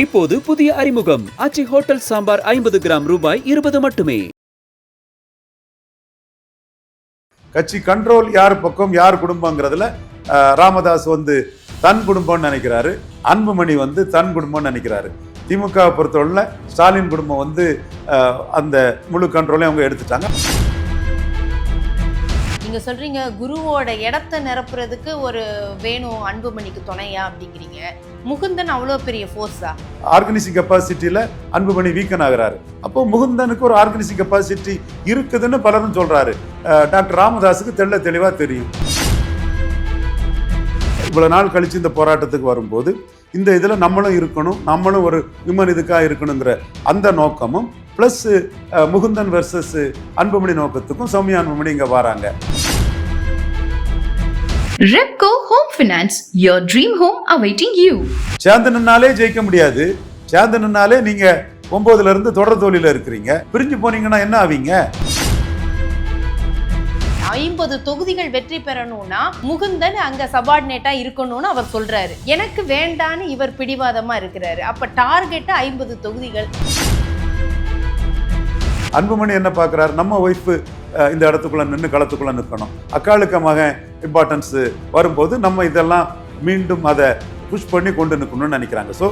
இப்போது புதிய அறிமுகம் ஆச்சி ஹோட்டல் சாம்பார் 50 கிராம் ரூபாய் 20 மட்டுமே. கட்சி கண்ட்ரோல் யார் பக்கம் யார் குடும்பங்கிறதுல ராமதாஸ் தன் குடும்பம்னு நினைக்கிறாரு, அன்புமணி தன் குடும்பம்னு நினைக்கிறாரு. திமுக பொறுத்தவரையில் ஸ்டாலின் குடும்பம் அந்த முழு கண்ட்ரோலையும் அவங்க எடுத்துட்டாங்க. நீங்க சொல்றீங்க குருவோட இடத்தை நிரப்புறதுக்கு ஒரு வேணும் அன்புமணிக்கு துணையா அப்படிங்கிறீங்க. முகுந்தன் அவ்வளோ பெரிய ஃபோர்ஸா? ஆர்கனைசிங் கெப்பாசிட்டியில அன்புமணி வீக்கன் ஆகிறாரு. அப்போ முகுந்தனுக்கு ஒரு ஆர்கனைசிங் கெப்பாசிட்டி இருக்குதுன்னு பலரும் சொல்றாரு. டாக்டர் ராமதாஸுக்கு தெளிவா தெரியும். இவ்வளவு நாள் கழிச்சு இந்த போராட்டத்துக்கு வரும்போது இந்த இதுல நம்மளும் இருக்கணும், நம்மளும் ஒரு விமன் இதுக்காக இருக்கணுங்கிற அந்த நோக்கமும் பிளஸ் முகுந்தன் வெர்சஸ் அன்புமணி நோக்கத்துக்கும் சௌமியா அன்புமணி இங்க வராங்க. Repco Home Finance, your dream home awaiting you. சேர்ந்து ஜெயிக்க முடியாது. சேர்ந்து நீங்க 9ல இருந்து தொடர் தோல்வியில இருக்கிறீங்க. பிரிஞ்சு போனீங்கன்னா என்ன ஆவீங்க? 50 தொகுதிகள் வெற்றி பெறணும்னா முகுந்தன் அங்க சபார்டினேட்டா இருக்கணும்னு அவர் சொல்றாரு. எனக்கு வேண்டான்னு இவர் பிடிவாதமா இருக்கிறாரு. அப்ப டார்கெட் 50 தொகுதிகள். அன்புமணி என்ன பார்க்குறாரு, நம்ம ஒய்ஃபு இந்த இடத்துக்குள்ள நின்று களத்துக்குள்ள நிற்கணும், அக்காளுக்கு மகன் இம்பார்ட்டன்ஸ் வரும்போது நம்ம இதெல்லாம் மீண்டும் அதை புஷ் பண்ணி கொண்டு நிற்கணும்னு நினைக்கிறாங்க. ஸோ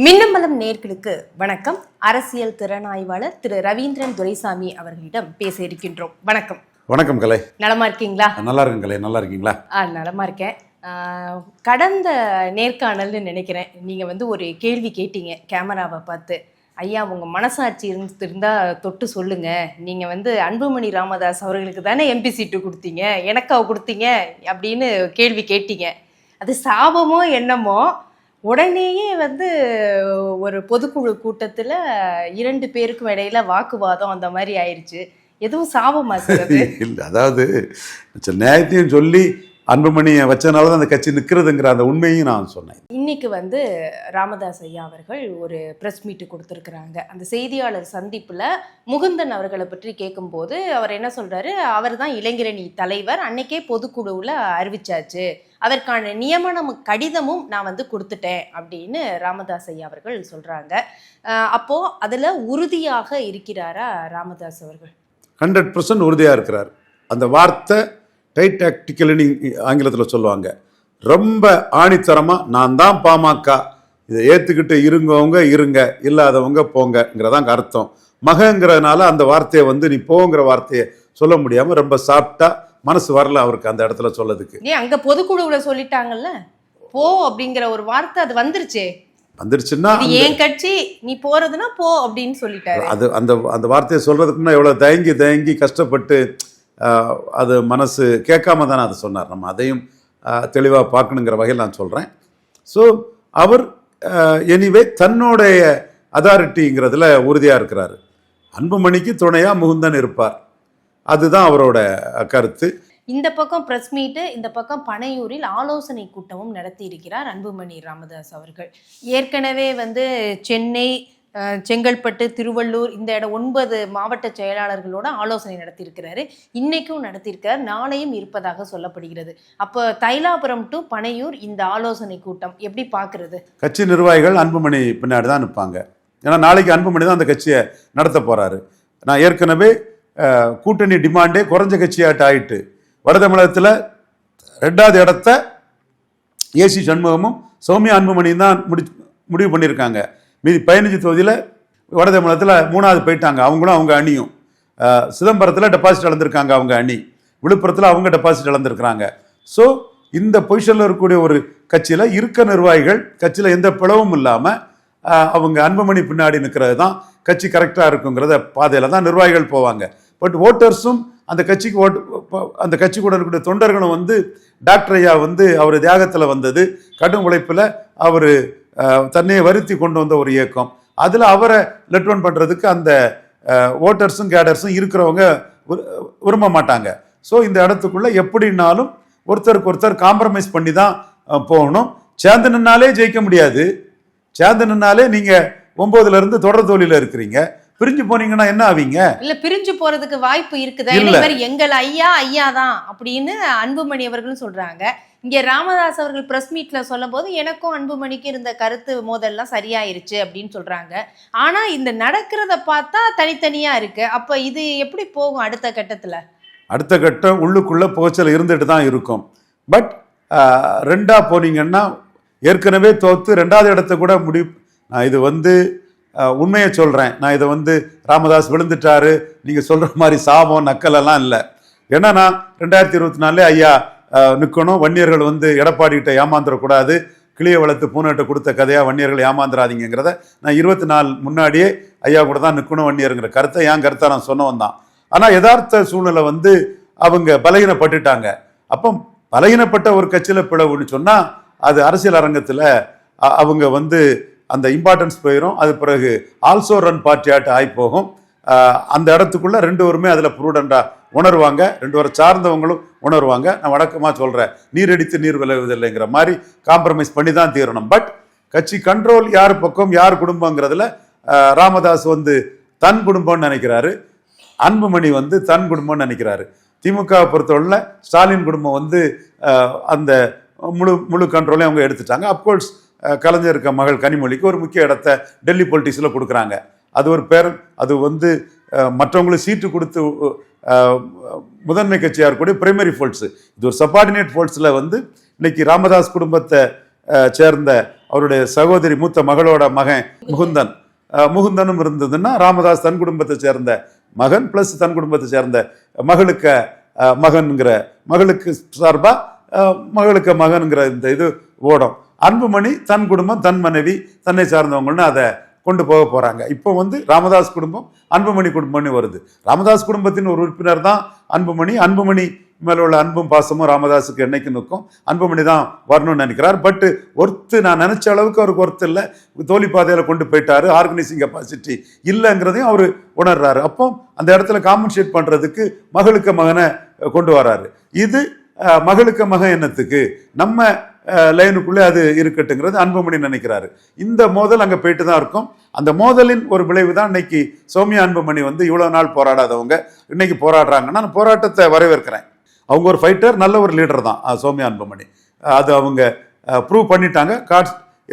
மின்னம்பலம் நேயர்களுக்கு வணக்கம். அரசியல் திறனாய்வாளர் திரு ரவீந்திரன் துரைசாமி அவர்களிடம் பேச இருக்கின்றோம். வணக்கம். வணக்கம் கலை. நலமா இருக்கீங்களா? நல்லா இருக்கேன் கலை. நல்லா இருக்கீங்களா? நலமா இருக்கேன். கடந்த நேர்காணல்னு நினைக்கிறேன், நீங்க ஒரு கேள்வி கேட்டீங்க கேமராவை பார்த்து. ஐயா, உங்க மனசாட்சி இருந்தா தொட்டு சொல்லுங்க, நீங்க அன்புமணி ராமதாஸ் அவர்களுக்கு தானே எம்பி சீட்டு கொடுத்தீங்க, எனக்கா கொடுத்தீங்க அப்படின்னு கேள்வி கேட்டீங்க. அது சாபமோ என்னமோ, உடனேயே ஒரு பொதுக்குழு கூட்டத்துல 2 பேருக்கும் இடையில வாக்குவாதம் அந்த மாதிரி ஆயிடுச்சு. எதுவும் சாபமா சார்? இல்லை, அதாவது நியாயத்தையும் சொல்லி அன்புமணியை வச்சனால தான் அந்த கட்சி நிற்கிறதுங்கிற அந்த உண்மையும் நான் சொன்னேன். இன்னைக்கு ராமதாஸ் ஐயா அவர்கள் ஒரு ப்ரெஸ் மீட்டு கொடுத்துருக்குறாங்க. அந்த செய்தியாளர் சந்திப்புல முகுந்தன் அவர்களை பற்றி கேட்கும்போது அவர் என்ன சொல்றாரு, அவர் தான் இளைஞரணி தலைவர், அன்னைக்கே பொதுக்குழுவில் அறிவிச்சாச்சு, அதற்கான நியமனம் கடிதமும் நான் கொடுத்துட்டேன் அப்படின்னு ராமதாஸ் ஐயா அவர்கள் சொல்றாங்க. அப்போ அதுல உறுதியாக இருக்கிறாரா ராமதாஸ் அவர்கள்? 100% உறுதியாக இருக்கிறார். அந்த வார்த்தை டைட் டாக்டிக்கல்னு ஆங்கிலத்தில் சொல்லுவாங்க. ரொம்ப ஆணித்தரமாக நான் தான் பாமக, இதை ஏற்றுக்கிட்டு இருங்கவங்க இருங்க, இல்லாதவங்க போங்கிறதாங்க அர்த்தம். மகங்கிறதுனால அந்த வார்த்தையை நீ போங்கிற வார்த்தையை சொல்ல முடியாமல் ரொம்ப சாப்பிட்டா மனசு வரல அவருக்கு அந்த இடத்துல சொல்லதுக்கு. அங்கே பொதுக்குழுவுல சொல்லிட்டாங்கல்ல போ அப்படிங்கிற ஒரு வார்த்தை, அது வந்துருச்சுன்னா என் கட்சி, நீ போறதுன்னா போ அப்படின்னு சொல்லிட்டாரு. அது அந்த வார்த்தையை சொல்றதுக்குன்னா எவ்வளவு தயங்கி கஷ்டப்பட்டு அது மனசு கேட்காம தானே அதை சொன்னார். நம்ம அதையும் தெளிவாக பார்க்கணுங்கிற வகையில் நான் சொல்கிறேன். ஸோ அவர் எனிவே தன்னுடைய அதாரிட்டிங்கிறதுல உறுதியாக இருக்கிறாரு. அன்புமணிக்கு துணையாக முகுந்தன் இருப்பார், அதுதான் அவரோட கருத்து. இந்த பக்கம் பிரஸ் மீட்டு, இந்த பக்கம் பனையூரில் ஆலோசனை கூட்டமும் நடத்தி இருக்கிறார் அன்புமணி ராமதாஸ் அவர்கள். ஏற்கனவே சென்னை, செங்கல்பட்டு, திருவள்ளூர் இந்த 9 மாவட்ட செயலாளர்களோட ஆலோசனை நடத்தியிருக்கிறாரு. இன்னைக்கும் நடத்தியிருக்கிறார், நாளையும் இருப்பதாக சொல்லப்படுகிறது. அப்போ தைலாபுரம் டு பனையூர் இந்த ஆலோசனை கூட்டம் எப்படி பார்க்கறது? கட்சி நிர்வாகிகள் அன்புமணி பின்னாடி தான் நிற்பாங்க. ஏன்னா நாளைக்கு அன்புமணி தான் அந்த கட்சியை நடத்த போறாரு. நான் ஏற்கனவே கூட்டணி டிமாண்டே குறைஞ்ச கட்சியாட்ட ஆயிட்டு, வட தமிழகத்தில் 2வது இடத்த ஏசி சண்முகமும் சௌமியா அன்புமணியும் தான் முடிவு பண்ணியிருக்காங்க. மீதி 15 தொகுதியில் வட தமிழகத்தில் 3வது போயிட்டாங்க, அவங்களும் அவங்க அணியும். சிதம்பரத்தில் டெபாசிட் இழந்திருக்காங்க அவங்க அணி, விழுப்புரத்தில் அவங்க டெபாசிட் இழந்திருக்கிறாங்க. ஸோ இந்த பொசிஷனில் இருக்கக்கூடிய ஒரு கட்சியில் இருக்க நிர்வாகிகள் கட்சியில் எந்த பிளவும் இல்லாமல் அவங்க அன்புமணி பின்னாடி நிற்கிறது தான் கட்சி கரெக்டாக இருக்குங்கிறத பாதையில் தான் நிர்வாகிகள் போவாங்க. பட் ஓட்டர்ஸும் அந்த கட்சி கூட இருக்கக்கூடிய தொண்டர்களும் டாக்டர் ஐயா அவர் தியாகத்தில் வந்தது, கடும் உழைப்பில் அவர் தன்னையை வருத்தி கொண்டு வந்த ஒரு இயக்கம், அதில் அவரை லெட் ஒன் பண்ணுறதுக்கு அந்த ஓட்டர்ஸும் கேடர்ஸும் இருக்கிறவங்க விரும்ப மாட்டாங்க. ஸோ இந்த இடத்துக்குள்ள எப்படின்னாலும் ஒருத்தருக்கு ஒருத்தர் காம்ப்ரமைஸ் பண்ணி தான் போகணும். சேர்ந்து நின்னாலே ஜெயிக்க முடியாது. சேர்ந்து நின்னாலே நீங்கள் 9ல இருந்து தொடர் தோல்வியில் இருக்கிறீங்க. பிரிஞ்சு போனீங்கன்னா என்ன ஆவீங்க? இல்ல பிரிஞ்சு போறதுக்கு வாய்ப்பு இருக்குதா? இல்ல. இந்த மாதிரி எங்கள் ஐயா தான் அப்படின்னு அன்புமணி அவர்களும் சொல்றாங்க. இங்க ராமதாஸ் அவர்கள் பிரஸ் மீட்ல சொல்லும் போது எனக்கும் அன்புமணிக்கு இருந்த கருத்து மோதல்லாம் சரியாயிருச்சு அப்படின்னு சொல்றாங்க. ஆனா இந்த நடக்கிறத பார்த்தா தனித்தனியா இருக்கு. அப்ப இது எப்படி போகும் அடுத்த கட்டத்துல? அடுத்த கட்டம் உள்ளுக்குள்ள புகைச்சல் இருந்துட்டு தான் இருக்கும். பட் ரெண்டா போனீங்கன்னா ஏற்கனவே தோத்து ரெண்டாவது இடத்த கூட நான் இது உண்மையை சொல்றேன். நான் இதை ராமதாஸ் விழுந்துட்டாரு நீங்க சொல்ற மாதிரி சாபம் நக்கல் எல்லாம் இல்லை. ஏன்னா நான் 2024 ஐயா நிற்கணும். வன்னியர்கள் எடப்பாடி கிட்ட ஏமாந்துடக்கூடாது. கிளிய வளர்த்து பூனைகிட்ட கொடுத்த கதையா வன்னியர்கள் ஏமாந்துடாதீங்கிறத நான் 24 முன்னாடியே ஐயா கூட தான் நிற்கணும் வன்னியருங்கிற கருத்தை என் கருத்தை நான் சொன்னவன் தான். ஆனா யதார்த்த சூழ்நிலை அவங்க பலகீனப்பட்டுட்டாங்க. அப்போ பலகீனப்பட்ட ஒரு கட்சியில பிளவுன்னு சொன்னா அது அரசியல் அரங்கத்துல அவங்க அந்த இம்பார்ட்டன்ஸ் போயிடும். அது பிறகு ஆல்சோ ரன் பார்ட்டி ஆட்டு ஆகி போகும். அந்த இடத்துக்குள்ள ரெண்டு பேருமே அதுல ப்ரூடண்டா உணர்வாங்க. ரெண்டு பேரை சார்ந்தவங்களும் உணர்வாங்க. நான் வழக்கமா சொல்றேன், நீர் அடித்து நீர் விளைவதில்லைங்கிற மாதிரி காம்ப்ரமைஸ் பண்ணி தான் தீரணும். பட் கட்சி கண்ட்ரோல் யார் பக்கம் யார் குடும்பங்கிறதுல ராமதாஸ் தன் குடும்பம்னு நினைக்கிறாரு, அன்புமணி தன் குடும்பம்னு நினைக்கிறாரு. திமுகவை பொறுத்தவரை ஸ்டாலின் குடும்பம் அந்த முழு கண்ட்ரோலையும் அவங்க எடுத்துட்டாங்க. அப்கோர்ஸ் கலைஞருக்கு மகள் கனிமொழிக்கு ஒரு முக்கிய இடத்த டெல்லி பொலிட்டிக்ஸில் கொடுக்குறாங்க. அது ஒரு பேர். அது மற்றவங்களுக்கு சீட்டு கொடுத்து முதன்மை கட்சியாக இருக்கக்கூடிய பிரைமரி ஃபோல்ட்ஸு. இது ஒரு சப்பார்டினேட் ஃபோல்ட்ஸில் இன்னைக்கு ராமதாஸ் குடும்பத்தை சேர்ந்த அவருடைய சகோதரி மூத்த மகளோட மகன் முகுந்தனும் இருந்ததுன்னா ராமதாஸ் தன் குடும்பத்தை சேர்ந்த மகன் பிளஸ் தன் குடும்பத்தை சேர்ந்த மகளுக்கு சார்பா மகளுக்கு மகனுங்கிற இந்த இது ஓடும். அன்புமணி தன் குடும்பம் தன் மனைவி தன்னை சார்ந்தவங்கன்னு அதை கொண்டு போக போறாங்க. இப்போ ராமதாஸ் குடும்பம் அன்புமணி குடும்பம்னு வருது. ராமதாஸ் குடும்பத்தின் ஒரு உறுப்பினர் தான் அன்புமணி மேல உள்ள அன்பும் பாசமும் ராமதாஸுக்கு என்னைக்கு நிற்கும். அன்புமணி தான் வரணும்னு நினைக்கிறார். பட் நான் நினைச்ச அளவுக்கு அவருக்கு ஒர்த்து இல்லை. தோல்வி பாதையில கொண்டு போயிட்டாரு. ஆர்கனைசிங் கெப்பாசிட்டி இல்லைங்கிறதையும் அவர் உணர்றாரு. அப்போ அந்த இடத்துல காம்பன்சேட் பண்றதுக்கு மகளுக்கு மகனை கொண்டு வராரு. இது மகளுக்கு மகன் என்னத்துக்கு நம்ம லைனுக்குள்ளே அது இருக்கட்டுங்கிறது அன்புமணி நினைக்கிறாரு. இந்த மோதல் அங்கே போயிட்டு தான் இருக்கும். அந்த மோதலின் ஒரு விளைவு தான் இன்னைக்கு சௌமியா அன்புமணி இவ்வளோ நாள் போராடாதவங்க இன்னைக்கு போராடுறாங்கன்னா நான் போராட்டத்தை வரவேற்கிறேன். அவங்க ஒரு ஃபைட்டர், நல்ல ஒரு லீடர் தான் சௌமியா அன்புமணி. அது அவங்க ப்ரூவ் பண்ணிட்டாங்க.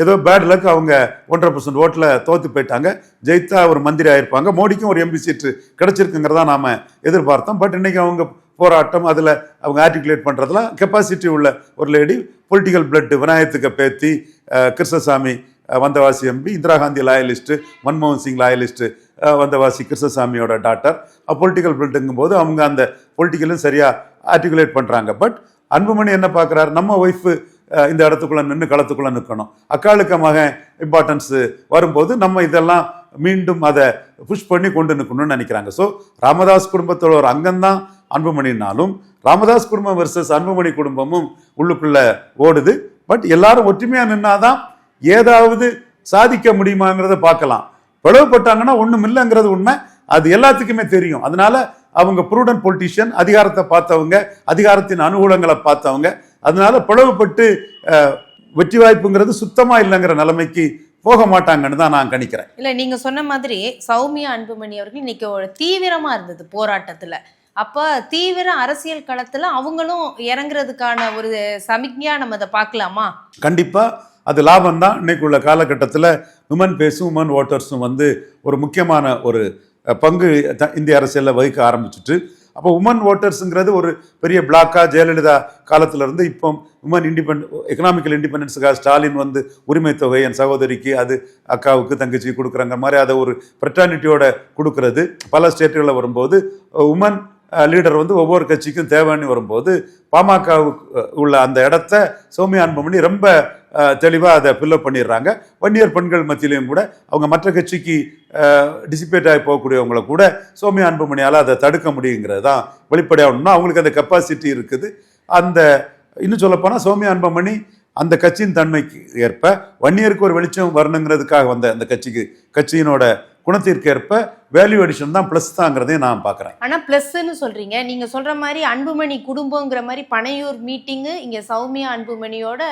ஏதோ பேட் லக் அவங்க 1.5% ஓட்டில் தோத்து போயிட்டாங்க. ஜெயித்தா ஒரு மந்திரி ஆயிருப்பாங்க. மோடிக்கும் ஒரு எம்பி சீட்டு கிடைச்சிருக்குங்கிறதா நாம எதிர்பார்த்தோம். பட் இன்னைக்கு அவங்க போராட்டம் அதில் அவங்க ஆர்டிகுலேட் பண்ணுறதுலாம் கெப்பாசிட்டி உள்ள ஒரு லேடி. பொலிட்டிக்கல் பிளட் விநாயகத்துக்கு பேத்தி, கிருஷ்ணசாமி வந்தவாசி எம்பி, இந்திரா காந்தி லாயலிஸ்ட்டு, மன்மோகன் சிங் லாயலிஸ்ட்டு, வந்தவாசி கிருஷ்ணசாமியோட டாக்டர். பொலிட்டிக்கல் பிளட்டுங்கும் போது அவங்க அந்த பொலிட்டிக்கலும் சரியாக ஆர்டிகுலேட் பண்ணுறாங்க. பட் அன்புமணி என்ன பார்க்குறாரு, நம்ம ஒய்ஃபு இந்த இடத்துக்குள்ள நின்று களத்துக்குள்ள நிற்கணும். அக்காளுக்கு மகன் இம்பார்ட்டன்ஸ் வரும்போது நம்ம இதெல்லாம் மீண்டும் அதை புஷ் பண்ணி கொண்டு நிற்கணும்னு நினைக்கிறாங்க. ஸோ ராமதாஸ் குடும்பத்தோட ஒரு அங்கம்தான் அன்புமணினாலும் ராமதாஸ் குடும்பம் வெர்சஸ் அன்புமணி குடும்பமும் உள்ளுக்குள்ள ஓடுது. பட் எல்லாரும் ஒற்றுமையா நின்னாதான் ஏதாவது சாதிக்க முடியுமாங்கிறத பார்க்கலாம். பிளவுபட்டாங்கன்னா ஒண்ணும் இல்லைங்கிறது உண்மை. அது எல்லாத்துக்குமே தெரியும். அதனால அவங்க ப்ரூடன்ட் பொலிட்டிஷியன், அதிகாரத்தை பார்த்தவங்க, அதிகாரத்தின் அனுகூலங்களை பார்த்தவங்க. அதனால பிளவுபட்டு வெற்றி வாய்ப்புங்கிறது சுத்தமா இல்லைங்கிற நிலைமைக்கு போக மாட்டாங்கன்னு தான் நான் கணிக்கிறேன். இல்ல நீங்க சொன்ன மாதிரி சௌமியா அன்புமணி அவர்கள் இன்னைக்கு ஒரு தீவிரமா இருந்தது போராட்டத்துல. அப்ப தீவிர அரசியல் களத்துல அவங்களும் இறங்குறதுக்கான ஒரு சமிக்ஞையா நம்ம அதை பார்க்கலாமா? கண்டிப்பா அது லாபம் தான். இன்னைக்கு உள்ள காலகட்டத்தில் உமன் பேஸும் உமன் ஓட்டர்ஸும் ஒரு முக்கியமான ஒரு பங்கு இந்திய அரசியலில் வகிக்க ஆரம்பிச்சுட்டு, அப்போ உமன் ஓட்டர்ஸுங்கிறது ஒரு பெரிய பிளாக்காக ஜெயலலிதா காலத்திலிருந்து இப்போ உமன் எக்கனாமிக்கல் இண்டிபெண்டன்ஸுக்காக ஸ்டாலின் உரிமை தொகை என் சகோதரிக்கு, அது அக்காவுக்கு தங்கச்சி கொடுக்குறாங்க மாதிரி அதை ஒரு ஃப்ரெட்டர்னிட்டியோட கொடுக்கறது பல ஸ்டேட்டுகளில் வரும்போது, உமன் லீடர் ஒவ்வொரு கட்சிக்கும் தேவைன்னு வரும்போது பாமகவுக்கு உள்ள அந்த இடத்த சௌமியா அன்புமணி ரொம்ப தெளிவாக அதை ஃபில்லப் பண்ணிடுறாங்க. வன்னியர் பெண்கள் மத்தியிலையும் கூட அவங்க மற்ற கட்சிக்கு டிசிபேட் ஆகி போகக்கூடியவங்களை கூட சௌமியா அன்புமணியால் அதை தடுக்க முடியுங்கிறது தான் வெளிப்படையாகணும்னா அவங்களுக்கு அந்த கெப்பாசிட்டி இருக்குது. அந்த இன்னும் சொல்லப்போனால் சௌமியா அன்புமணி அந்த கட்சியின் தன்மைக்கு ஏற்ப வன்னியருக்கு ஒரு வெளிச்சம் வரணுங்கிறதுக்காக வந்த அந்த கட்சியினோட குணத்திற்கு ஏற்ப வேல்யூ அடிஷன் தான் பிளஸ் தாங்கிறதையும் நான் பார்க்குறேன். ஆனால் ப்ளஸ்ன்னு சொல்கிறீங்க. நீங்கள் சொல்கிற மாதிரி அன்புமணி குடும்பங்கிற மாதிரி பனையூர் மீட்டிங்கு, இங்கே சௌமியா அன்புமணியோட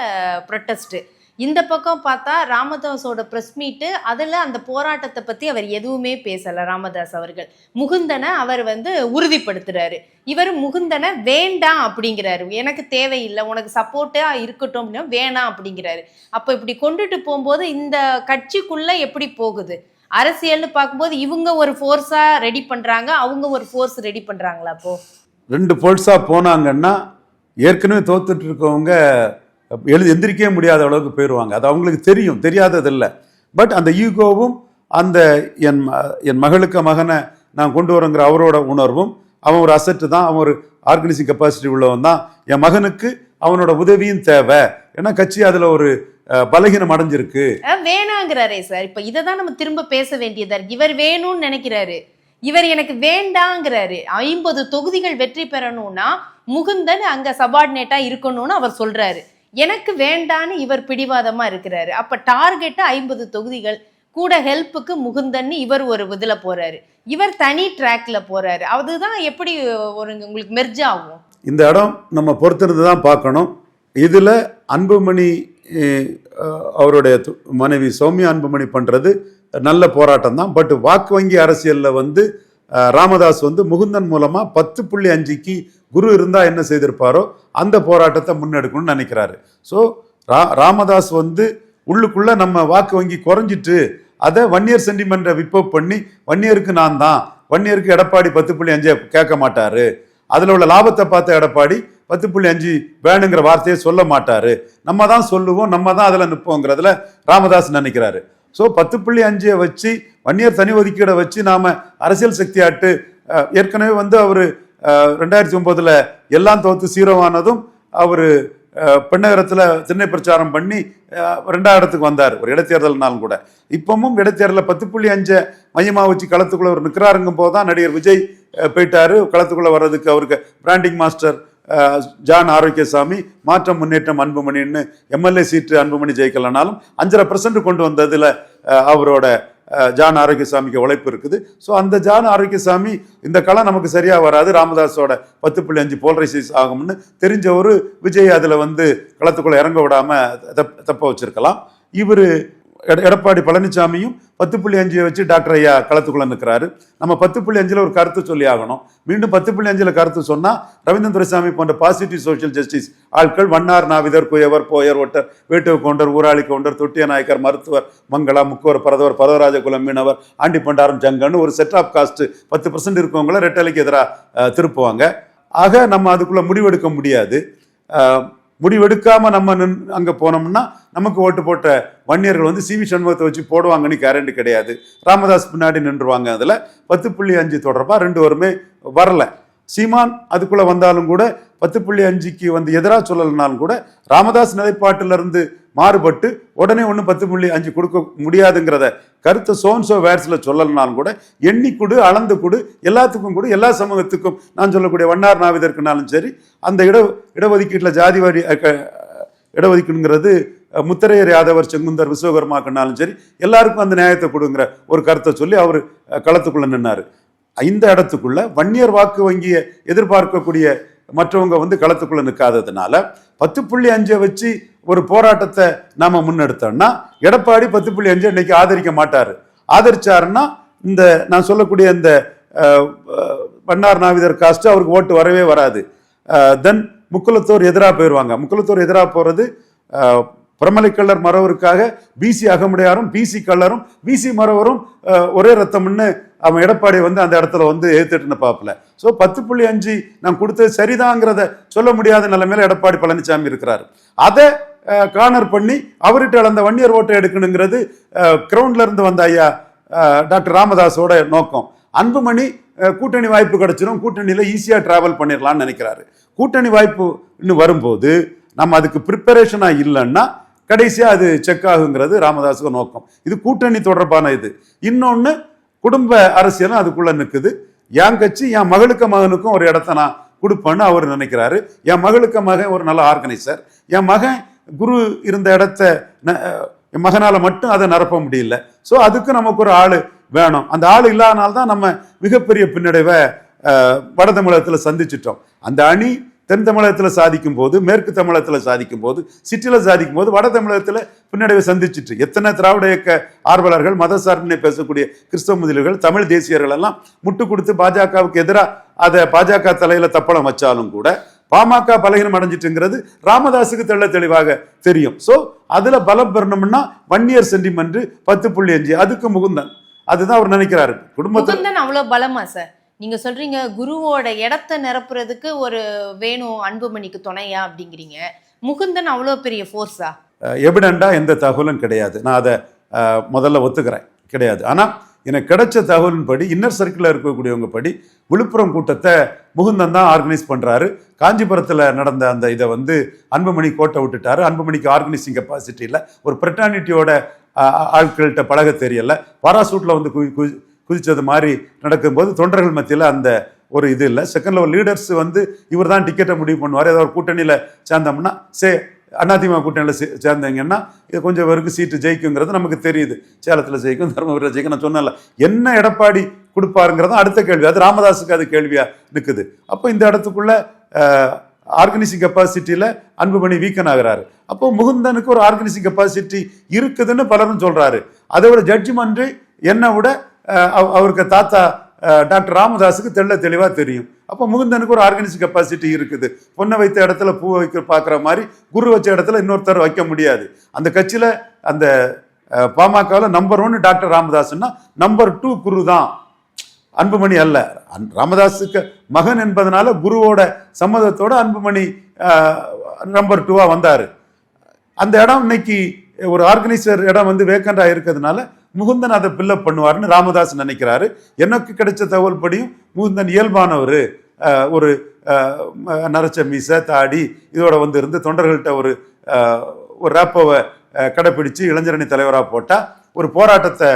ப்ரொட்டஸ்ட்டு, இந்த பக்கம் பார்த்தா ராமதாஸோட ப்ரெஸ் மீட்டு, அதில் அந்த போராட்டத்தை பற்றி அவர் எதுவுமே பேசலை. ராமதாஸ் அவர்கள் முகுந்தனை அவர் வந்து உறுதிப்படுத்துறாரு. இவர் முகுந்தனை வேண்டாம் அப்படிங்கிறாரு. எனக்கு தேவையில்லை, உனக்கு சப்போர்ட்டாக இருக்கட்டும் அப்படின்னா வேணாம் அப்படிங்கிறாரு. அப்போ இப்படி கொண்டுட்டு போகும்போது இந்த கட்சிக்குள்ளே எப்படி போகுது அரசியல்னு பார்க்கும்போது? இவங்க ஒரு ஃபோர்ஸாக ரெடி பண்ணுறாங்க, அவங்க ஒரு ஃபோர்ஸ் ரெடி பண்ணுறாங்களா? அப்போது 2 ஃபோர்ஸாக போனாங்கன்னா ஏற்கனவே தோத்துட்டு இருக்கவங்க எந்திரிக்கவே முடியாத அளவுக்கு போயிடுவாங்க. அது அவங்களுக்கு தெரியும், தெரியாததில்லை. பட் அந்த ஈகோவும் அந்த என் மகளுக்கு மகனை நான் கொண்டு வரங்கிற அவரோட உணர்வும், அவன் ஒரு அசட்டு தான், அவன் ஒரு ஆர்கனைசிங் கெப்பாசிட்டி உள்ளவன் தான், என் மகனுக்கு அவனோட உதவியும் தேவை. ஏன்னா கட்சி அதில் ஒரு பலகீனம் அடைஞ்சிருக்கு. வேணாங்கிறாரே சார். இப்போ இதை தான் நம்ம திரும்ப பேச வேண்டியதா இருக்கு. இவர் வேணும்னு நினைக்கிறாரு, இவர் எனக்கு வேண்டாங்கிறாரு. 50 தொகுதிகள் வெற்றி பெறணும்னா முகுந்தன் அங்க சபார்டினேட்டா இருக்கணும்னு அவர் சொல்றாரு. எனக்கு வேண்டான்னு இவர் பிடிவாதமா இருக்கிறாரு. அப்ப டார்கெட் 50 தொகுதிகள் கூட ஹெல்ப்புக்கு முகுந்தன் இவர் ஒரு இதுல போறாரு, இவர் தனி ட்ராக்ல போறாரு. அதுதான் எப்படி ஒரு உங்களுக்கு மெர்ஜ் ஆகும்? இந்த இடம் நம்ம பொறுத்திருந்து தான் பார்க்கணும். இதுல அன்புமணி அவருடைய மனைவி சௌமியா அன்புமணி பண்றது நல்ல போராட்டம் தான். பட் வாக்கு வங்கி அரசியல்ல வந்து ராமதாஸ் வந்து முகுந்தன் மூலமா 10.5க்கு குரு இருந்தா என்ன செய்திருப்பாரோ அந்த போராட்டத்தை முன்னெடுக்கணும்னு நினைக்கிறாரு. ஸோ ராமதாஸ் வந்து உள்ளுக்குள்ள நம்ம வாக்கு வங்கி குறைஞ்சிட்டு அதை வன்னியர் சென்டிமெண்ட்டை விப்பப் பண்ணி வன்னியருக்கு நான் தான், வன்னியருக்கு எடப்பாடி 10.5 கேட்க மாட்டாரு, அதுல உள்ள லாபத்தை பார்த்த எடப்பாடி 10.5 வேணுங்கிற வார்த்தையை சொல்ல மாட்டாரு, நம்ம தான் சொல்லுவோம், நம்ம தான் அதுல நிற்போங்கிறதுல ராமதாஸ் நினைக்கிறாரு. ஸோ 10.5 வச்சு வன்னியர் தனி ஒதுக்கீடை வச்சு நாம அரசியல் சக்தி ஆட்டு ஏற்கனவே வந்து அவரு 2009 எல்லாம் தோத்து சீரோவானதும் அவரு பெண்ணகரத்தில் திண்ணை பிரச்சாரம் பண்ணி 2ஆம் இடத்துக்கு வந்தார் ஒரு இடைத்தேர்தல்னாலும் கூட. இப்பவும் இடைத்தேர்தலில் 10.5 மையமாக வச்சு களத்துக்குள்ள அவர் நிற்கிறாருங்கும் போது தான் நடிகர் விஜய் போயிட்டாரு களத்துக்குள்ள வர்றதுக்கு. அவருக்கு பிராண்டிங் மாஸ்டர் ஜான் ஆரோக்கியசாமி, மாற்றம் முன்னேற்றம் அன்புமணின்னு எம்எல்ஏ சீட்டு அன்புமணி ஜெயிக்கலனாலும் 5.5% கொண்டு வந்ததுல அவரோட ஜான் ஆரோக்கியசாமிக்கு உழைப்பு இருக்குது. ஸோ அந்த ஜான் ஆரோக்கியசாமி இந்த களம் நமக்கு சரியா வராது, ராமதாஸோட 10.5 போலரைசைஸ் ஆகும்னு தெரிஞ்ச ஒரு விஜய் அதுல வந்து களத்துக்குள்ள இறங்க விடாம தப்ப வச்சிருக்கலாம். இவரு எடப்பாடி பழனிசாமியும் 10.5 வச்சு டாக்டர் ஐயா களத்துக்குள்ள நிற்கிறாரு. நம்ம 10.5 ஒரு கருத்து சொல்லி ஆகணும். மீண்டும் 10.5 கருத்து சொன்னா ரவீந்திரன் துரைசாமி போன்ற பாசிட்டிவ் சோசியல் ஜஸ்டிஸ் ஆட்கள், வண்ணார் நாவிதர் குயவர் போயர் ஒட்டர் வேட்டுவ கவுண்டர் ஊராளி கவுண்டர் தொட்டிய நாயக்கர் மருத்துவர் மங்களா முக்குவர் பரதவர் பரதராஜ குலம் மீனவர் ஆண்டி பண்டாரம் ஜங்கன்னு ஒரு செட் ஆஃப் காஸ்ட் 10% இருக்கவங்கள ரெட்டலைக்கு எதிராக திருப்புவாங்க. ஆக நம்ம அதுக்குள்ள முடிவெடுக்க முடியாது. முடிவெடுக்காம நம்ம அங்க போனோம்னா நமக்கு ஓட்டு போட்ட வன்னியர்கள் வந்து சிவி சண்முகத்தை வச்சு போடுவாங்கன்னு கேரண்டி கிடையாது. ராமதாஸ் பின்னாடி நின்றுவாங்க. அதுல 10.5 தொடர்பா 2 வருமே வரல. சீமான் அதுக்குள்ள வந்தாலும் கூட 10.5க்கு வந்து எதிராக சொல்லலனாலும் கூட ராமதாஸ் நிலைப்பாட்டிலிருந்து மாறுபட்டு உடனே 10.5 கொடுக்க முடியாதுங்கிறத கருத்தை சோன்சோ வேர்ஸ்ல சொல்லலனாலும் கூட எண்ணி கொடு, அளந்து கொடு, எல்லாத்துக்கும் கூட, எல்லா சமூகத்துக்கும். நான் சொல்லக்கூடிய வண்ணார் நாவிதற்குனாலும் சரி, அந்த இடஒதுக்கீட்டில் ஜாதிவாரி இடஒதுக்கீடுங்கிறது முத்தரையர் யாதவர் செங்குந்தர் விஸ்வகர்மாக்குனாலும் சரி, எல்லாருக்கும் அந்த நியாயத்தை கொடுங்கிற ஒரு கருத்தை சொல்லி அவர் களத்துக்குள்ள நின்னாரு. இந்த இடத்துக்குள்ள வன்னியர் வாக்கு வங்கியை எதிர்பார்க்கக்கூடிய மற்றவங்க வந்து களத்துக்குள்ள நிற்காததுனால 10.5 வச்சு ஒரு போராட்டத்தை நாம முன்னெடுத்தோம்னா எடப்பாடி 10.5 இன்னைக்கு ஆதரிக்க மாட்டாரு. ஆதரிச்சாருன்னா இந்த நான் சொல்லக்கூடிய இந்த வண்ணார் நாவிதர் காஸ்ட் அவருக்கு ஓட்டு வரவே வராது. தென் முக்குலத்தோர் எதிராக போயிடுவாங்க. முக்குலத்தோர் எதிராக போறது பிரமலை கல்லர் மறவருக்காக பிசி அகமுடையாரும் பிசி கல்லரும் பிசி மறவரும் ஒரே ரத்தம்னு அவன் எடப்பாடியை வந்து அந்த இடத்துல வந்து ஏத்துட்டு பாப்பல. ஸோ 10.5 நான் கொடுத்தது சரிதாங்கிறத சொல்ல முடியாத நிலைமையில எடப்பாடி பழனிசாமி இருக்கிறாரு. அதை கார்னர் பண்ணி அவர்கிட்ட அந்த வன்னியர் ஓட்டை எடுக்கணுங்கிறது கிரவுண்ட்ல இருந்து வந்த ஐயா டாக்டர் ராமதாஸோட நோக்கம். அன்புமணி கூட்டணி வாய்ப்பு கிடைச்சிடும், கூட்டணியில ஈஸியா டிராவல் பண்ணிடலாம்னு நினைக்கிறாரு. கூட்டணி வாய்ப்பு இன்னும் வரும்போது நம்ம அதுக்கு ப்ரிப்பரேஷனா இல்லைன்னா கடைசியா அது செக் ஆகுங்கிறது ராமதாஸுக்கு நோக்கம். இது கூட்டணி தொடர்பான இது. இன்னொன்னு குடும்ப அரசியலும் அதுக்குள்ள நிற்குது. என் கட்சி என் மகளுக்கு மகனுக்கும் ஒரு இடத்த நான் கொடுப்பேன்னு அவர் நினைக்கிறாரு. என் மகளுக்கு மகன் ஒரு நல்ல ஆர்கனைசர், என் மகன் குரு இருந்த இடத்த என் மகனால மட்டும் அதை நிரப்ப முடியல. ஸோ அதுக்கு நமக்கு ஒரு ஆளு வேணும். அந்த ஆள் இல்லாதனால்தான் நம்ம மிகப்பெரிய பின்னடைவை வட தமிழகத்தில் சந்திச்சிட்டோம். அந்த அணி தென் தமிழகத்தில் சாதிக்கும் போது, மேற்கு தமிழகத்தில் சாதிக்கும் போது, சிட்டியில் சாதிக்கும் போது வட தமிழகத்தில் பின்னடைவை சந்திச்சிட்டு எத்தனை திராவிட இயக்க ஆர்வலர்கள், மதசார்பினை பேசக்கூடிய கிறிஸ்தவ முதலிகள், தமிழ் தேசியர்கள் எல்லாம் முட்டு கொடுத்து பாஜகவுக்கு எதிராக அதை பாஜக தலையில தப்பளம் வச்சாலும் கூட பாமக பலகீனம் அடைஞ்சிட்டுங்கிறது ராமதாஸுக்கு தெளிவாக தெரியும். ஸோ அதுல பலம் பெறணும்னா வன்னியர் சென்டிமெண்ட் 10.5 அதுக்கு முகுந்தன், அதுதான் அவர் நினைக்கிறாரு. முகுந்தன் அவ்வளவு பலமா சார்? நீங்க சொல்றீங்க குருவோட இடத்தை நிரப்புறதுக்கு ஒரு வேணும் அன்புமணிக்கு துணையா அப்படிங்கிறீங்க. முகுந்தன் அவ்வளவு பெரிய ஃபோர்ஸா? எவிடண்டா எந்த தகவலும் கிடையாது. நான் அதை முதல்ல ஒத்துக்கிறேன், கிடையாது. ஆனா எனக்கு கிடைச்ச தகவலின்படி, இன்னர் சர்க்கிளில் இருக்கக்கூடியவங்க படி, விழுப்புரம் கூட்டத்தை முகுந்தன் தான் ஆர்கனைஸ் பண்றாரு. காஞ்சிபுரத்தில் நடந்த அந்த இதை வந்து அன்புமணி கோட்டை விட்டுட்டாரு. அன்புமணிக்கு ஆர்கனைசிங் கெப்பாசிட்டி இல்லை, ஒரு பிரிட்டானிட்டியோட ஆட்கள்கிட்ட பழக தெரியல, பாராசூட்ல வந்து குதிச்சது மாதிரி நடக்கும்போது தொண்டர்கள் மத்தியில் அந்த ஒரு இது இல்லை. செகண்ட் லெவல் லீடர்ஸ் வந்து இவர் தான் டிக்கெட்டை முடிவு பண்ணுவார். ஏதாவது ஒரு கூட்டணியில் சேர்ந்தோம்னா அதிமுக கூட்டணியில் சேர்ந்தீங்கன்னா இது கொஞ்சம் பேருக்கு சீட்டு ஜெயிக்குங்கிறது நமக்கு தெரியுது. சேலத்தில் ஜெயிக்கும், தருமபுரியில் ஜெயிக்கும். நான் சொன்னல என்ன எடப்பாடி கொடுப்பாருங்கிறது அடுத்த கேள்வி. அது ராமதாஸுக்கு அது கேள்வியா இருக்குது. அப்போ இந்த இடத்துக்குள்ள ஆர்கனைசிங் கெப்பாசிட்டியில அன்புமணி வீக்கன் ஆகிறாரு. அப்போ முகுந்தனுக்கு ஒரு ஆர்கனைசிங் கெப்பாசிட்டி இருக்குதுன்னு பலரும் சொல்றாரு. அதோட ஜட்ஜ்மெண்ட் என்னை விட அவருக்கு தாத்தா டாக்டர் ராமதாஸுக்கு தெளிவா தெரியும். அப்போ முகுந்தனுக்கு ஒரு ஆர்கனைசிங் கெப்பாசிட்டி இருக்குது. பொண்ணை வைத்த இடத்துல பூ வைக்க பார்க்குற மாதிரி குரு வச்ச இடத்துல இன்னொருத்தர் வைக்க முடியாது. அந்த கட்சியில அந்த பாமகவில் நம்பர் 1 டாக்டர் ராமதாஸ்னா நம்பர் 2 குரு தான், அன்புமணி அல்ல. ராமதாஸுக்கு மகன் என்பதனால குருவோட சம்மதத்தோட அன்புமணி நம்பர் 2 வந்தாரு. அந்த இடம் இன்னைக்கு ஒரு ஆர்கனைசர் இடம் வந்து வேக்கண்டா இருக்கிறதுனால முகுந்தன் அதை பில்லப் பண்ணுவார்னு ராமதாஸ் நினைக்கிறாரு. எனக்கு கிடைச்ச தகவல் படியும் முகுந்தன் இயல்பானவர், ஒரு நரச்ச மீசை தாடி இதோட வந்து இருந்து தொண்டர்கள்ட்ட ஒரு ரேப்போவை கடைப்பிடிச்சு இளைஞரணி தலைவராக போட்டால் ஒரு போராட்டத்தை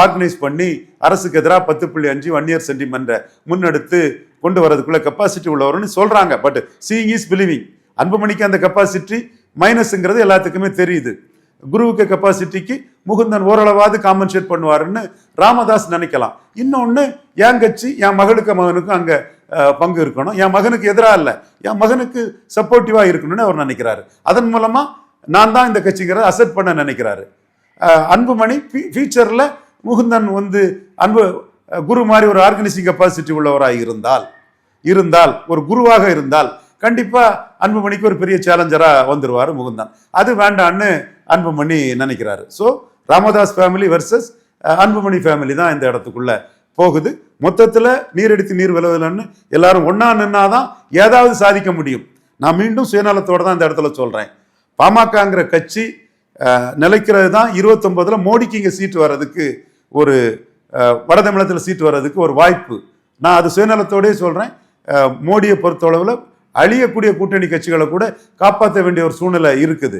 ஆர்கனைஸ் பண்ணி அரசுக்கு எதிராக 10.5 வன்னியர் சென்டிமெண்ட்டை முன்னெடுத்து கொண்டு வரதுக்குள்ள கெப்பாசிட்டி உள்ளவர்னு சொல்றாங்க. But seeing is believing. அன்புமணிக்கு அந்த கெப்பாசிட்டி மைனஸ்ங்கிறது எல்லாத்துக்குமே தெரியுது. குருவுக்கு கெப்பாசிட்டிக்கு முகுந்தன் ஓரளவாவது காம்பன்சேட் பண்ணுவாருன்னு ராமதாஸ் நினைக்கலாம். இன்னொன்னு, என் கட்சி என் மகளுக்கும் அங்க பங்கு இருக்கணும், என் மகனுக்கு எதிராக இல்லை, என் மகனுக்கு சப்போர்ட்டிவா இருக்கணும்னு அவர் நினைக்கிறாரு. அதன் மூலமா நான் தான் இந்த கட்சிங்கிறத அசெப்ட் பண்ண நினைக்கிறாரு. அன்புமணி ஃபியூச்சர்ல முகுந்தன் வந்து குரு மாதிரி ஒரு ஆர்கனைசிங் கெப்பாசிட்டி உள்ளவராக இருந்தால் ஒரு குருவாக இருந்தால் கண்டிப்பா அன்புமணிக்கு ஒரு பெரிய சேலஞ்சரா வந்துருவாரு முகுந்தன். அது வேண்டான்னு அன்புமணி நினைக்கிறாரு. So Ramadoss family versus Anbumani family தான் இந்த இடத்துக்குள்ள போகுது. மொத்தத்துல நீரெடுத்து நீர் விலகலன்னு எல்லாரும் ஒன்னா நின்னாதான் ஏதாவது சாதிக்க முடியும். நான் மீண்டும் சுயநலத்தோட தான் இந்த இடத்துல சொல்றேன். பாமகங்கிற கட்சி நிலைக்கிறது தான் 29ல் மோடிக்கு இங்க சீட்டு வர்றதுக்கு, ஒரு வட தமிழகத்தில் சீட்டு வர்றதுக்கு ஒரு வாய்ப்பு. நான் அது சுயநலத்தோடய சொல்றேன். மோடியை பொறுத்தளவுல அழியக்கூடிய கூட்டணி கட்சிகளை கூட காப்பாற்ற வேண்டிய ஒரு சூழ்நிலை இருக்குது.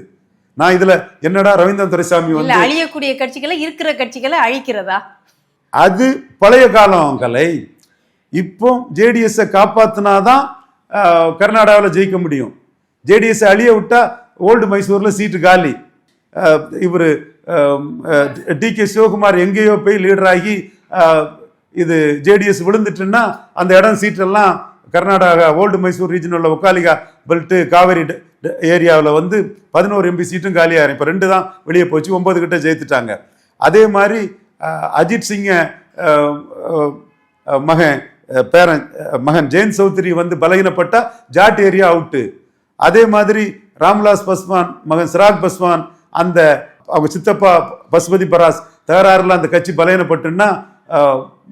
நான் இதுல என்னடா ரவீந்திரன் துரைசாமி வந்து அழியக்கூடிய கட்சிகளை இருக்கிற கட்சிகளை அழிக்கிறதா? அது பழைய காலம் கலை. இப்போ ஜேடிஎஸ் காப்பாத்தினாதான் கர்நாடகாவில் ஜெயிக்க முடியும். ஜேடிஎஸ் அழிய விட்டா ஓல்டு மைசூர்ல சீட்டு காலி. இவர் டி.கே. சிவகுமார் எங்கேயோ போய் லீடர் ஆகி இது ஜேடிஎஸ் விழுந்துட்டுன்னா அந்த இடம் சீட்டெல்லாம் Karnataka old Mysore region Vokkaliga belt Kaveri ஏரியாவில் வந்து 11 எம்பி சீட்டும் காலியாகும். இப்போ 2 தான் வெளியே போச்சு, 9 கிட்ட ஜெயித்துட்டாங்க. அதே மாதிரி அஜித் சிங்கை மகன் ஜெயந்த் சௌத்ரி வந்து பலகீனப்பட்டா ஜாட் ஏரியா அவுட்டு. அதே மாதிரி ராம்விலாஸ் பஸ்வான் மகன் சிராக் பஸ்வான், அந்த அவங்க சித்தப்பா பசுபதி பராஸ் தகராறுல அந்த கட்சி பலகீனப்பட்டுன்னா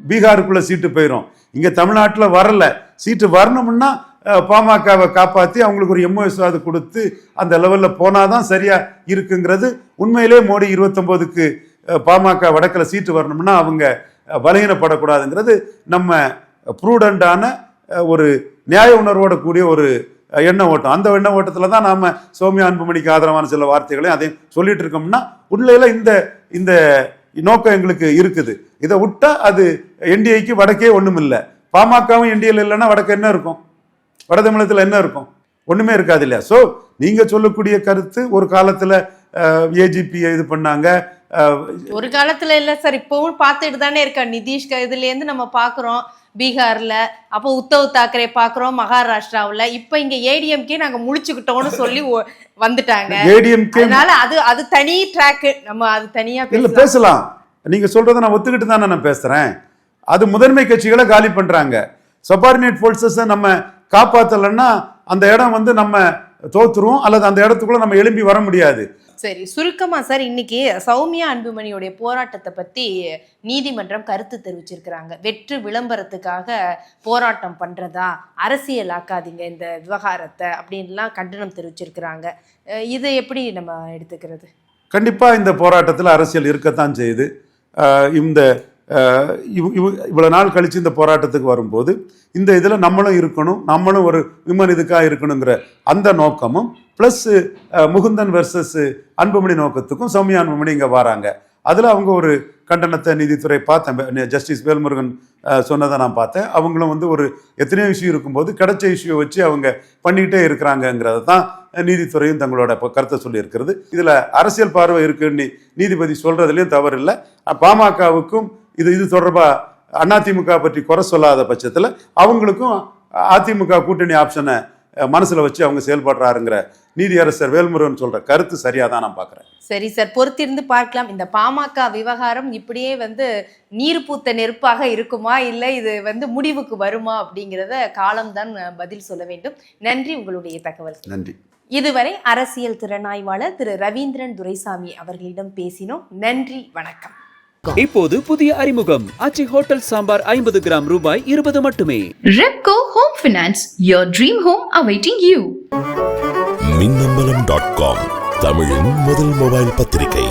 பீகாருக்குள்ள சீட்டு போயிடும். இங்க தமிழ்நாட்டில் வரல. சீட்டு வரணும்னா பாமகவை காப்பாற்றி அவங்களுக்கு ஒரு எம்ஓஎஸ் கொடுத்து அந்த லெவலில் போனாதான் சரியா இருக்குங்கிறது. உண்மையிலே மோடி 29க்கு பாமக வடக்கில் சீட்டு வரணும்னா அவங்க பலகீனப்படக்கூடாதுங்கிறது நம்ம ப்ரூடண்டான ஒரு நியாய உணர்வோட கூடிய ஒரு எண்ண ஓட்டம். அந்த எண்ண ஓட்டத்தில் தான் நாம சௌமியா அன்புமணிக்கு ஆதரவான சில வார்த்தைகளையும் அதையும் சொல்லிட்டு இருக்கோம்னா உண்மையில இந்த நோக்கம் எங்களுக்கு இருக்குது. இதை விட்டா அது என்டிஏக்கு வடக்கே ஒண்ணும் இல்லை. பாமகவும் என்டிஏல இல்லைன்னா வடக்கு என்ன இருக்கும்? வட தமிழகத்தில் என்ன இருக்கும்? ஒண்ணுமே இருக்காது இல்லையா? ஸோ நீங்க சொல்லக்கூடிய கருத்து ஒரு காலத்துல ஏஜிபி இது பண்ணாங்க, ஒரு காலத்துல இல்ல சார், இப்பவும் பார்த்துட்டு தானே இருக்கா. நிதிஷ் இதுல இருந்து நம்ம பாக்குறோம். பீகார்ல, அப்போ உத்தவ் தாக்கரே பாக்குறோம் மகாராஷ்டிராவுல, இப்ப இங்க ஏடிஎம்கே நாங்க முழிச்சுக்கிட்டோம்னு சொல்லி வந்துட்டாங்க. அதனால அது தனி ட்ராக், நம்ம அது தனியா பேசலாம். நீங்க சொல்றதை நான் ஒத்துக்கிட்டு தானே நான் பேசுறேன். அது முதன்மை கட்சிகளை காலி பண்றாங்க. சபார்டினேட் போர்சஸ் நம்ம காப்பாத்தலன்னா அந்த இடம் வந்து நம்ம தோத்துருவோம், அல்லது அந்த இடத்துக்குள்ள நம்ம எழும்பி வர முடியாது. சரி, சுருக்கமா சார், இன்னைக்கு சௌமியா அன்புமணியுடைய போராட்டத்தை பத்தி நீதிமன்றம் கருத்து தெரிவிச்சிருக்கிறாங்க. வெற்று விளம்பரத்துக்காக போராட்டம் பண்றதா, அரசியல் ஆக்காதீங்க இந்த விவகாரத்தை அப்படின்லாம் கண்டனம் தெரிவிச்சிருக்கிறாங்க. இதை எப்படி நம்ம எடுத்துக்கிறது? கண்டிப்பா இந்த போராட்டத்தில் அரசியல் இருக்கத்தான் செய்யுது. இந்த இவ்வளவு நாள் கழிச்சு இந்த போராட்டத்துக்கு வரும்போது இந்த இதுல நம்மளும் இருக்கணும், நம்மளும் ஒரு விமன் இதுக்காக இருக்கணுங்கிற அந்த நோக்கமும் பிளஸ் முகுந்தன் வெர்சஸ் அன்புமணி நோக்கத்துக்கும் சௌமியா அன்புமணி இங்க வராங்க. அதுல அவங்க ஒரு கண்டனத்தை நீதித்துறை பார்த்தேன், ஜஸ்டிஸ் வேல்முருகன் சொன்னதை நான் பார்த்தேன். அவங்களும் வந்து ஒரு எத்தனையோ இஷ்யூ இருக்கும்போது கிடைச்ச இஷ்யூ வச்சு அவங்க பண்ணிக்கிட்டே இருக்கிறாங்கிறத தான் நீதித்துறையும் தங்களோட கருத்தை சொல்லி இருக்கிறது. இதுல அரசியல் பார்வை இருக்குன்னு நீதிபதி சொல்றதுலயும் தவறு இல்லை. பாமகவுக்கும் இது தொடர்பா அதிமுக பற்றி குறை சொல்லாத பட்சத்துல அவங்களுக்கும் அதிமுக கூட்டணி ஆப்ஷனை மனசுல வச்சு அவங்க செயல்படுறாருங்கிற நீதியரசர் வேல்முருகன் சொல்ற கருத்து சரியா தான் நான் பாக்குறேன். சரி சார், பொறுத்திருந்து பார்க்கலாம். இந்த பாமக விவகாரம் இப்படியே வந்து நீர் பூத்த நெருப்பாக இருக்குமா, இல்லை இது வந்து முடிவுக்கு வருமா அப்படிங்கிறத காலம்தான் பதில் சொல்ல வேண்டும். நன்றி உங்களுடைய தகவல். நன்றி. இதுவரை அரசியல் திறனாய்வாளர் திரு ரவீந்திரன் துரைசாமி அவர்களிடம் பேசினோம். நன்றி, வணக்கம். இப்போது புதிய அறிமுகம் ஆச்சி ஹோட்டல் சாம்பார் 50 கிராம் ரூபாய் 20 மட்டுமே. Repco Home Finance, your dream home awaiting you. மின்னம்பலம்.com, தமிழின் முதல் மொபைல் பத்திரிகை.